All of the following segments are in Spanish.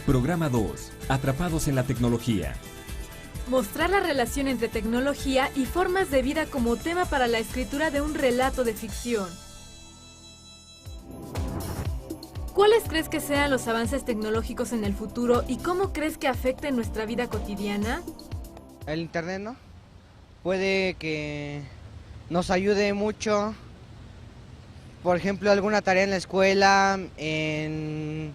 Programa 2. Atrapados en la tecnología. Mostrar la relación entre tecnología y formas de vida como tema para la escritura de un relato de ficción. ¿Cuáles crees que sean los avances tecnológicos en el futuro y cómo crees que afecten nuestra vida cotidiana? El internet, ¿no? Puede que nos ayude mucho, por ejemplo, alguna tarea en la escuela, en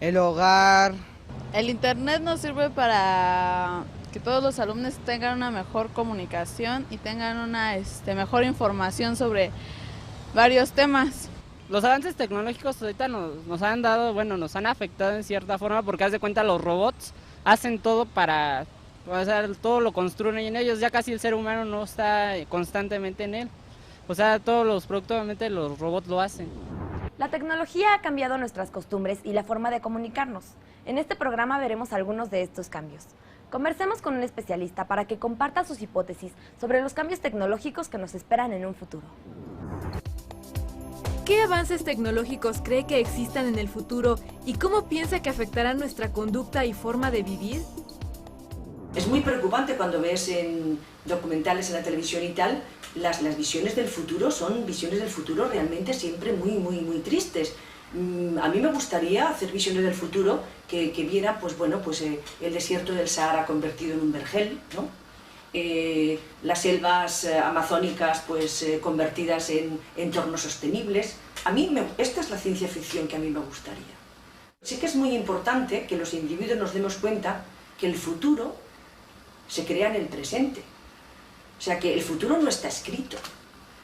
el hogar. El internet nos sirve para que todos los alumnos tengan una mejor comunicación y tengan una mejor información sobre varios temas. Los avances tecnológicos ahorita nos han dado, nos han afectado en cierta forma porque haz de cuenta los robots hacen todo para, o sea, todo lo construyen en ellos, ya casi el ser humano no está constantemente en él. O sea, todos los productos, obviamente los robots lo hacen. La tecnología ha cambiado nuestras costumbres y la forma de comunicarnos. En este programa veremos algunos de estos cambios. Conversemos con un especialista para que comparta sus hipótesis sobre los cambios tecnológicos que nos esperan en un futuro. ¿Qué avances tecnológicos cree que existan en el futuro y cómo piensa que afectarán nuestra conducta y forma de vivir? Es muy preocupante cuando ves en documentales en la televisión y tal, las visiones del futuro son visiones del futuro realmente siempre muy tristes. A mí me gustaría hacer visiones del futuro que viera el desierto del Sahara convertido en un vergel, ¿no? Las selvas amazónicas convertidas en entornos sostenibles. Esta es la ciencia ficción que a mí me gustaría. Sí que es muy importante que los individuos nos demos cuenta que el futuro se crea en el presente. O sea que el futuro no está escrito,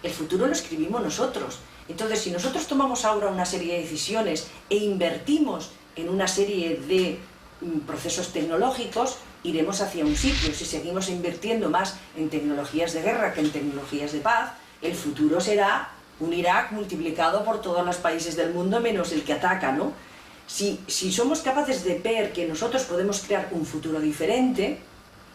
el futuro lo escribimos nosotros. Entonces, si nosotros tomamos ahora una serie de decisiones e invertimos en una serie de procesos tecnológicos, iremos hacia un sitio. Si seguimos invirtiendo más en tecnologías de guerra que en tecnologías de paz, el futuro será un Irak multiplicado por todos los países del mundo menos el que ataca, ¿no? Si somos capaces de ver que nosotros podemos crear un futuro diferente,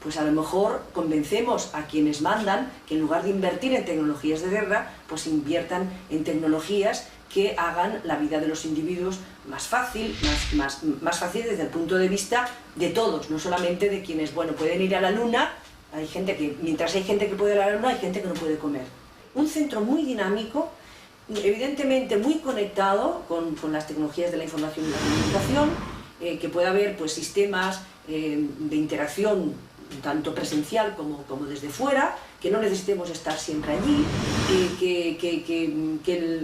pues a lo mejor convencemos a quienes mandan que en lugar de invertir en tecnologías de guerra, pues inviertan en tecnologías que hagan la vida de los individuos más fácil, más fácil desde el punto de vista de todos, no solamente de quienes, pueden ir a la luna. Mientras hay gente que puede ir a la luna, hay gente que no puede comer. Un centro muy dinámico, evidentemente muy conectado con las tecnologías de la información y la comunicación, que pueda haber pues, sistemas de interacción tanto presencial como desde fuera, que no necesitemos estar siempre allí,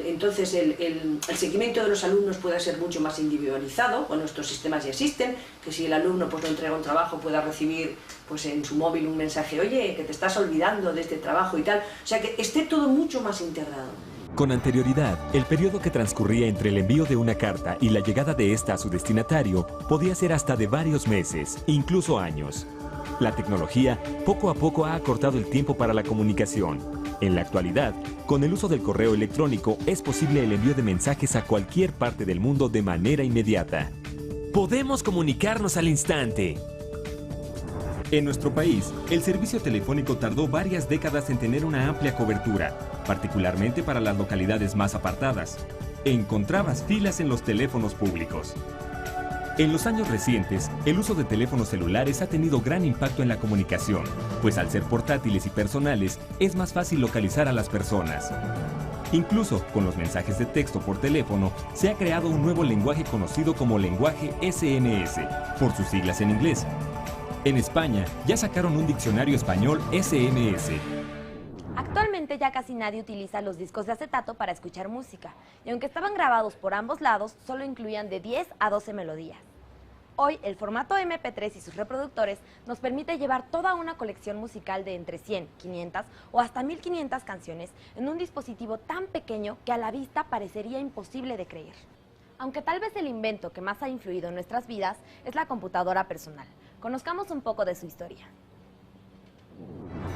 entonces el seguimiento de los alumnos pueda ser mucho más individualizado. Bueno, estos sistemas ya existen, que si el alumno no entrega un trabajo pueda recibir en su móvil un mensaje, oye, que te estás olvidando de este trabajo y tal, o sea que esté todo mucho más integrado. Con anterioridad, el periodo que transcurría entre el envío de una carta y la llegada de esta a su destinatario podía ser hasta de varios meses, incluso años. La tecnología poco a poco ha acortado el tiempo para la comunicación. En la actualidad, con el uso del correo electrónico es posible el envío de mensajes a cualquier parte del mundo de manera inmediata. Podemos comunicarnos al instante. En nuestro país, el servicio telefónico tardó varias décadas en tener una amplia cobertura, particularmente para las localidades más apartadas. Encontrabas filas en los teléfonos públicos. En los años recientes, el uso de teléfonos celulares ha tenido gran impacto en la comunicación, pues al ser portátiles y personales, es más fácil localizar a las personas. Incluso con los mensajes de texto por teléfono, se ha creado un nuevo lenguaje conocido como lenguaje SMS, por sus siglas en inglés. En España, ya sacaron un diccionario español SMS. Actualmente ya casi nadie utiliza los discos de acetato para escuchar música, y aunque estaban grabados por ambos lados, solo incluían de 10 a 12 melodías. Hoy, el formato MP3 y sus reproductores nos permite llevar toda una colección musical de entre 100, 500 o hasta 1500 canciones en un dispositivo tan pequeño que a la vista parecería imposible de creer. Aunque tal vez el invento que más ha influido en nuestras vidas es la computadora personal. Conozcamos un poco de su historia.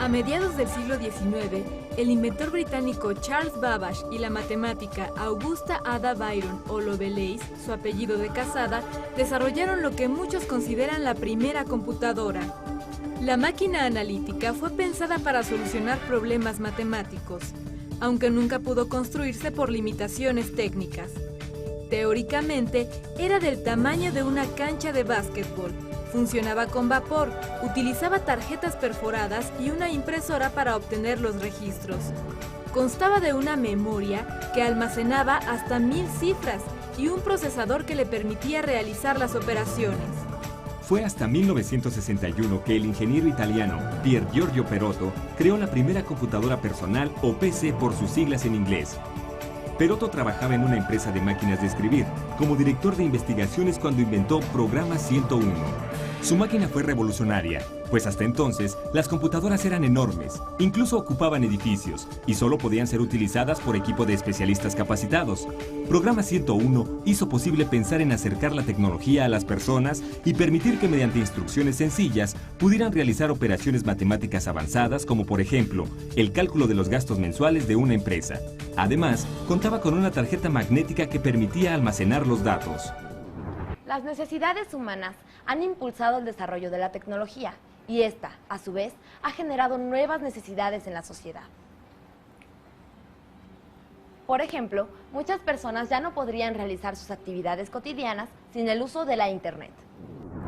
A mediados del siglo XIX, el inventor británico Charles Babbage y la matemática Augusta Ada Byron o Lovelace, su apellido de casada, desarrollaron lo que muchos consideran la primera computadora. La máquina analítica fue pensada para solucionar problemas matemáticos, aunque nunca pudo construirse por limitaciones técnicas. Teóricamente, era del tamaño de una cancha de básquetbol. Funcionaba con vapor, utilizaba tarjetas perforadas y una impresora para obtener los registros. Constaba de una memoria que almacenaba hasta 1000 cifras y un procesador que le permitía realizar las operaciones. Fue hasta 1961 que el ingeniero italiano Pier Giorgio Perotto creó la primera computadora personal o PC por sus siglas en inglés. Perotto trabajaba en una empresa de máquinas de escribir, como director de investigaciones cuando inventó Programa 101. Su máquina fue revolucionaria, pues hasta entonces las computadoras eran enormes, incluso ocupaban edificios y solo podían ser utilizadas por equipo de especialistas capacitados. Programa 101 hizo posible pensar en acercar la tecnología a las personas y permitir que mediante instrucciones sencillas pudieran realizar operaciones matemáticas avanzadas como por ejemplo el cálculo de los gastos mensuales de una empresa. Además, contaba con una tarjeta magnética que permitía almacenar los datos. Las necesidades humanas han impulsado el desarrollo de la tecnología y esta, a su vez, ha generado nuevas necesidades en la sociedad. Por ejemplo, muchas personas ya no podrían realizar sus actividades cotidianas sin el uso de la Internet.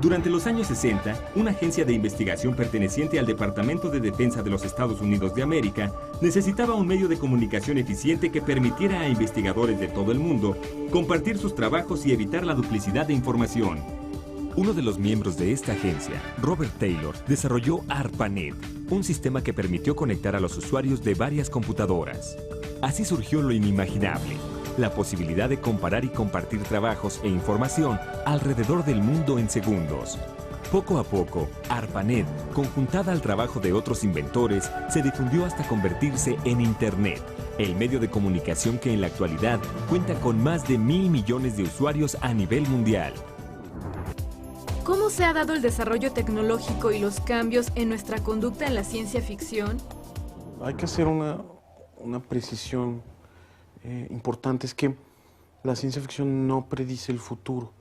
Durante los años 60, una agencia de investigación perteneciente al Departamento de Defensa de los Estados Unidos de América necesitaba un medio de comunicación eficiente que permitiera a investigadores de todo el mundo compartir sus trabajos y evitar la duplicidad de información. Uno de los miembros de esta agencia, Robert Taylor, desarrolló ARPANET, un sistema que permitió conectar a los usuarios de varias computadoras. Así surgió lo inimaginable, la posibilidad de comparar y compartir trabajos e información alrededor del mundo en segundos. Poco a poco, ARPANET, conjuntada al trabajo de otros inventores, se difundió hasta convertirse en Internet, el medio de comunicación que en la actualidad cuenta con más de 1.000 millones de usuarios a nivel mundial. ¿Cómo se ha dado el desarrollo tecnológico y los cambios en nuestra conducta en la ciencia ficción? Hay que hacer una precisión importante, es que la ciencia ficción no predice el futuro,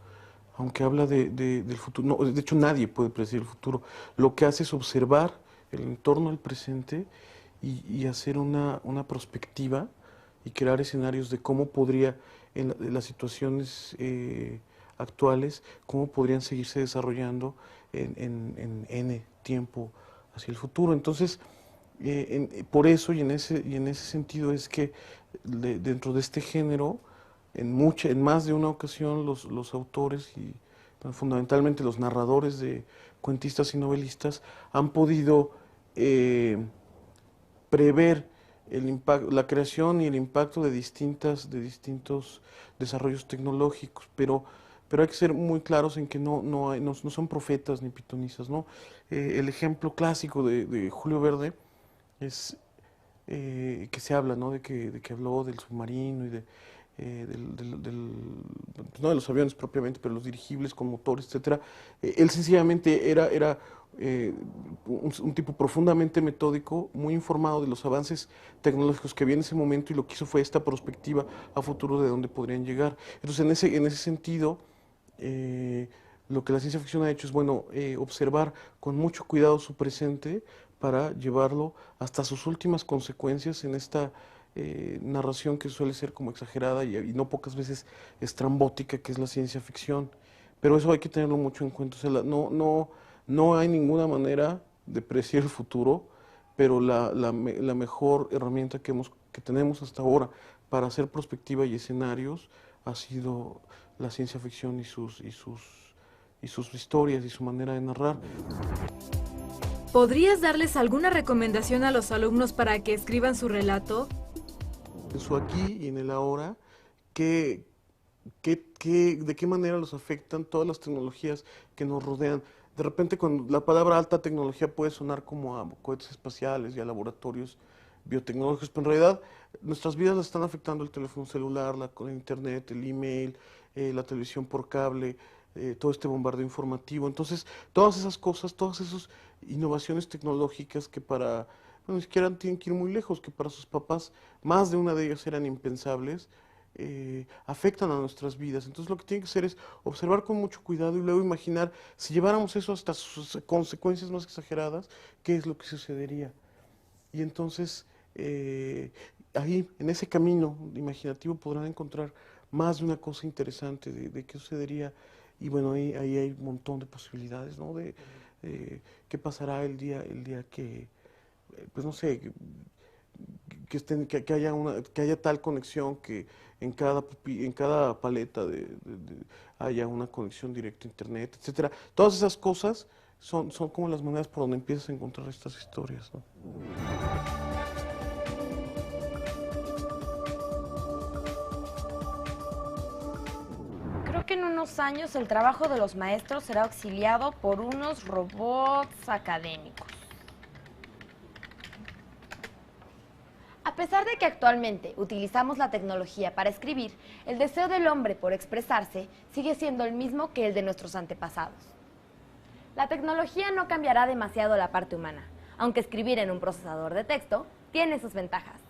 aunque habla del futuro. No, de hecho, nadie puede predecir el futuro. Lo que hace es observar el entorno del presente y hacer una perspectiva y crear escenarios de cómo podría, en las situaciones actuales, cómo podrían seguirse desarrollando en N tiempo hacia el futuro. Entonces, por eso y en ese sentido es que dentro de este género, en más de una ocasión, los autores y fundamentalmente los narradores de cuentistas y novelistas han podido prever la creación y el impacto de distintos desarrollos tecnológicos, pero hay que ser muy claros en que no son profetas ni pitonisas, ¿no? El ejemplo clásico de Julio Verne es que se habla, ¿no? de que habló del submarino y no de los aviones propiamente, pero los dirigibles con motores, etcétera. Él sencillamente era un tipo profundamente metódico, muy informado de los avances tecnológicos que había en ese momento, y lo que hizo fue esta perspectiva a futuro de dónde podrían llegar. Entonces, en ese sentido, lo que la ciencia ficción ha hecho es, bueno, observar con mucho cuidado su presente para llevarlo hasta sus últimas consecuencias en esta narración que suele ser como exagerada y no pocas veces estrambótica, que es la ciencia ficción. Pero eso hay que tenerlo mucho en cuenta. O sea, no hay ninguna manera de predecir el futuro, pero la mejor herramienta que tenemos hasta ahora para hacer perspectiva y escenarios ha sido la ciencia ficción y sus historias y su manera de narrar. ¿Podrías darles alguna recomendación a los alumnos para que escriban su relato? En su aquí y en el ahora, de qué manera los afectan todas las tecnologías que nos rodean. De repente, cuando la palabra alta tecnología puede sonar como a cohetes espaciales y a laboratorios biotecnológicos, pero en realidad nuestras vidas las están afectando el teléfono celular, el internet, el email, la televisión por cable, todo este bombardeo informativo. Entonces, todas esas cosas, todas esas innovaciones tecnológicas que ni siquiera tienen que ir muy lejos, que para sus papás, más de una de ellas eran impensables, afectan a nuestras vidas. Entonces, lo que tienen que hacer es observar con mucho cuidado y luego imaginar, si lleváramos eso hasta sus consecuencias más exageradas, ¿qué es lo que sucedería? Y entonces, ahí, en ese camino imaginativo, podrán encontrar más de una cosa interesante de qué sucedería. Y bueno, ahí hay un montón de posibilidades, ¿no? De qué pasará el día que, pues no sé, que haya tal conexión que en cada paleta haya una conexión directa a internet, etcétera. Todas esas cosas son como las maneras por donde empiezas a encontrar estas historias, ¿no? Creo que en unos años el trabajo de los maestros será auxiliado por unos robots académicos. A pesar de que actualmente utilizamos la tecnología para escribir, el deseo del hombre por expresarse sigue siendo el mismo que el de nuestros antepasados. La tecnología no cambiará demasiado la parte humana, aunque escribir en un procesador de texto tiene sus ventajas.